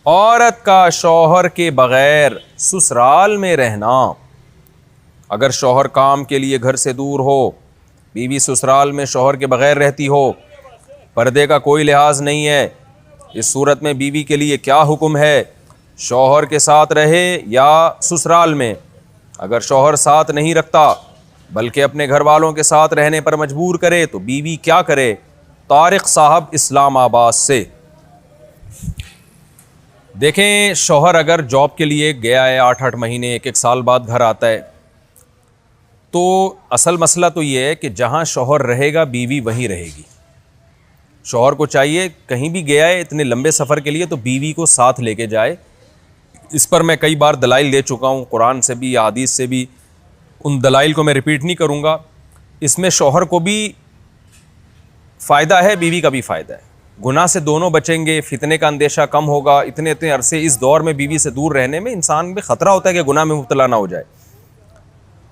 عورت کا شوہر کے بغیر سسرال میں رہنا. اگر شوہر کام کے لیے گھر سے دور ہو، بیوی سسرال میں شوہر کے بغیر رہتی ہو، پردے کا کوئی لحاظ نہیں ہے، اس صورت میں بیوی کے لیے کیا حکم ہے؟ شوہر کے ساتھ رہے یا سسرال میں؟ اگر شوہر ساتھ نہیں رکھتا بلکہ اپنے گھر والوں کے ساتھ رہنے پر مجبور کرے تو بیوی کیا کرے؟ طارق صاحب اسلام آباد سے. دیکھیں، شوہر اگر جاب کے لیے گیا ہے 8 مہینے 1 سال بعد گھر آتا ہے، تو اصل مسئلہ تو یہ ہے کہ جہاں شوہر رہے گا بیوی وہیں رہے گی. شوہر کو چاہیے کہیں بھی گیا ہے اتنے لمبے سفر کے لیے تو بیوی کو ساتھ لے کے جائے. اس پر میں کئی بار دلائل دے چکا ہوں، قرآن سے بھی احادیث سے بھی، ان دلائل کو میں ریپیٹ نہیں کروں گا. اس میں شوہر کو بھی فائدہ ہے، بیوی کا بھی فائدہ ہے. گناہ سے دونوں بچیں گے، فتنے کا اندیشہ کم ہوگا. اتنے عرصے اس دور میں بیوی سے دور رہنے میں انسان میں خطرہ ہوتا ہے کہ گناہ میں مبتلا نہ ہو جائے.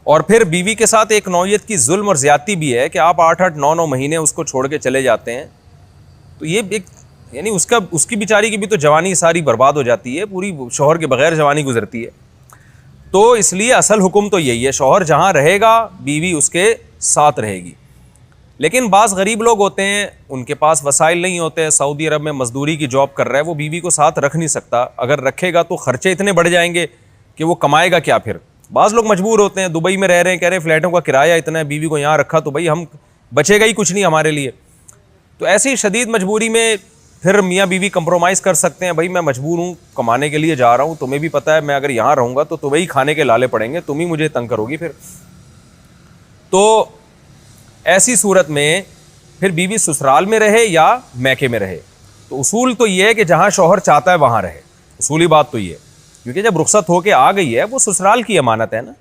اور پھر بیوی کے ساتھ ایک نوعیت کی ظلم اور زیادتی بھی ہے کہ آپ 8-9 مہینے اس کو چھوڑ کے چلے جاتے ہیں، تو یہ ایک یعنی اس کی بیچاری کی بھی تو جوانی ساری برباد ہو جاتی ہے، پوری شوہر کے بغیر جوانی گزرتی ہے. تو اس لیے اصل حکم تو یہی ہے، شوہر جہاں رہے گا بیوی اس کے ساتھ رہے گی. لیکن بعض غریب لوگ ہوتے ہیں، ان کے پاس وسائل نہیں ہوتے، سعودی عرب میں مزدوری کی جاب کر رہا ہے، وہ بیوی کو ساتھ رکھ نہیں سکتا. اگر رکھے گا تو خرچے اتنے بڑھ جائیں گے کہ وہ کمائے گا کیا پھر. بعض لوگ مجبور ہوتے ہیں، دبئی میں رہ رہے ہیں، کہہ رہے ہیں فلیٹوں کا کرایہ اتنا ہے، بیوی کو یہاں رکھا تو بھائی ہم بچے گا ہی کچھ نہیں ہمارے لیے. تو ایسی شدید مجبوری میں پھر میاں بیوی کمپرومائز کر سکتے ہیں، بھائی میں مجبور ہوں، کمانے کے لیے جا رہا ہوں، تمہیں بھی پتہ ہے میں اگر یہاں رہوں گا تو تمہیں ہی کھانے کے لالے پڑیں گے، تم ہی مجھے تنگ کرو گی پھر. تو ایسی صورت میں پھر بیوی سسرال میں رہے یا میکے میں رہے. تو اصول تو یہ ہے کہ جہاں شوہر چاہتا ہے وہاں رہے. اصولی بات تو یہ ہے، کیونکہ جب رخصت ہو کے آ گئی ہے وہ سسرال کی امانت ہے نا.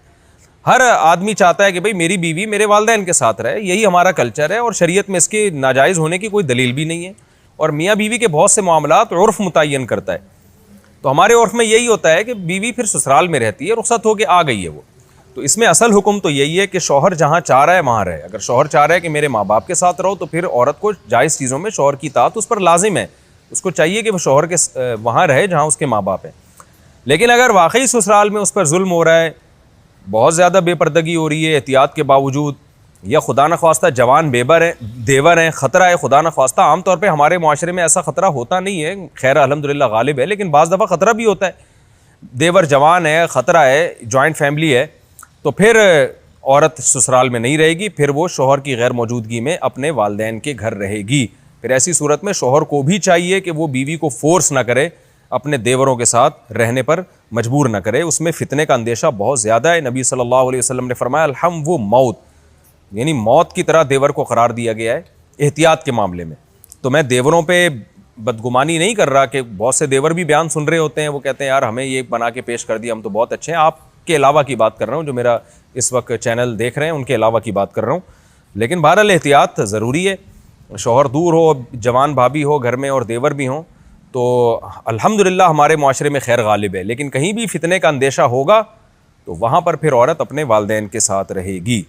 ہر آدمی چاہتا ہے کہ بھئی میری بیوی میرے والدین کے ساتھ رہے، یہی ہمارا کلچر ہے، اور شریعت میں اس کے ناجائز ہونے کی کوئی دلیل بھی نہیں ہے. اور میاں بیوی کے بہت سے معاملات عرف متعین کرتا ہے. تو ہمارے عرف میں یہی ہوتا ہے کہ بیوی پھر سسرال میں رہتی ہے، رخصت ہو کے آ گئی ہے وہ. تو اس میں اصل حکم تو یہی ہے کہ شوہر جہاں چاہ رہا ہے وہاں رہے. اگر شوہر چاہ رہا ہے کہ میرے ماں باپ کے ساتھ رہو تو پھر عورت کو جائز چیزوں میں شوہر کی اطاعت اس پر لازم ہے. اس کو چاہیے کہ وہ شوہر کے وہاں رہے جہاں اس کے ماں باپ ہیں. لیکن اگر واقعی سسرال میں اس پر ظلم ہو رہا ہے، بہت زیادہ بے پردگی ہو رہی ہے احتیاط کے باوجود، یا خدا نخواستہ جوان دیور ہیں، خطرہ ہے خدا نخواستہ. عام طور پہ ہمارے معاشرے میں ایسا خطرہ ہوتا نہیں ہے، خیر الحمدللہ غالب ہے، لیکن بعض دفعہ خطرہ بھی ہوتا ہے. دیور جوان ہے، خطرہ ہے، جوائنٹ فیملی ہے، تو پھر عورت سسرال میں نہیں رہے گی، پھر وہ شوہر کی غیر موجودگی میں اپنے والدین کے گھر رہے گی. پھر ایسی صورت میں شوہر کو بھی چاہیے کہ وہ بیوی کو فورس نہ کرے، اپنے دیوروں کے ساتھ رہنے پر مجبور نہ کرے. اس میں فتنے کا اندیشہ بہت زیادہ ہے. نبی صلی اللہ علیہ وسلم نے فرمایا الحم وہ موت، یعنی موت کی طرح دیور کو قرار دیا گیا ہے احتیاط کے معاملے میں. تو میں دیوروں پہ بدگمانی نہیں کر رہا کہ بہت سے دیور بھی بیان سن رہے ہوتے ہیں، وہ کہتے ہیں یار ہمیں یہ بنا کے پیش کر دیا، ہم تو بہت اچھے ہیں. آپ کے علاوہ کی بات کر رہا ہوں، جو میرا اس وقت چینل دیکھ رہے ہیں ان کے علاوہ کی بات کر رہا ہوں. لیکن بہرحال احتیاط ضروری ہے. شوہر دور ہو، جوان بھابھی ہو گھر میں اور دیور بھی ہوں، تو الحمدللہ ہمارے معاشرے میں خیر غالب ہے. لیکن کہیں بھی فتنے کا اندیشہ ہوگا تو وہاں پر پھر عورت اپنے والدین کے ساتھ رہے گی.